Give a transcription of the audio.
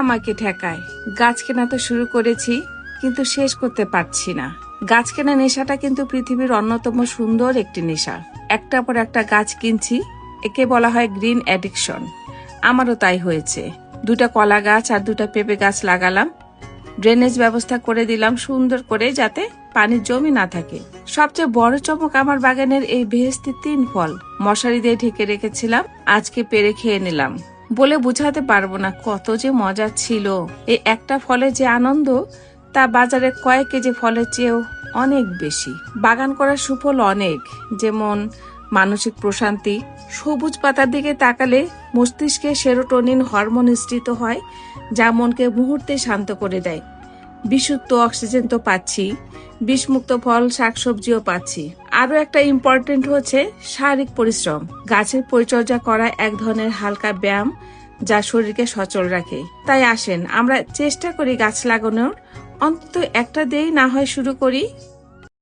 আমাকে ঠেকায়। গাছ কেনা তো শুরু করেছি, কিন্তু শেষ করতে পারছি না। গাছ কেনা নেশাটা কিন্তু পৃথিবীর অন্যতম সুন্দর একটি নেশা। একটার পর একটা গাছ কিনছি, একে বলা হয় গ্রিন অ্যাডিকশন। আমারও তাই হয়েছে। 2টা কলা গাছ আর 2টা পেঁপে গাছ লাগালাম। ড্রেনেজ ব্যবস্থা করে দিলাম সুন্দর করে, যাতে পানির জমি না থাকে। সবচেয়ে বড় চমক আমার বাগানের এই বেহেশতি 3 ফল। মশারি দিয়ে ঢেকে রেখেছিলাম, আজকে পেরে খেয়ে নিলাম। বলে বুঝাতে পারবো না কত যে মজা ছিল। এই একটা ফলে যে আনন্দ, তা বাজারে কয়েক কেজি ফলের চেয়েও অনেক বেশি। বাগান করার সুফল অনেক, যেমন মানসিক প্রশান্তি। সবুজ পাতার দিকে তাকালে মস্তিষ্কে সেরোটোনিন হরমোন নিঃসৃত হয়, যা মনকে মুহূর্তে শান্ত করে দেয়। বিশুদ্ধ অক্সিজেন তো পাচ্ছি, বিষমুক্ত ফল শাকসবজিও পাচ্ছি। আরো একটা ইম্পর্টেন্ট হচ্ছে শারীরিক পরিশ্রম। গাছের পরিচর্যা করা এক ধরনের হালকা ব্যায়াম, যা শরীরকে সচল রাখে। তাই আসেন আমরা চেষ্টা করি গাছ লাগানোর, অন্তত একটা দিয়েই না হয় শুরু করি।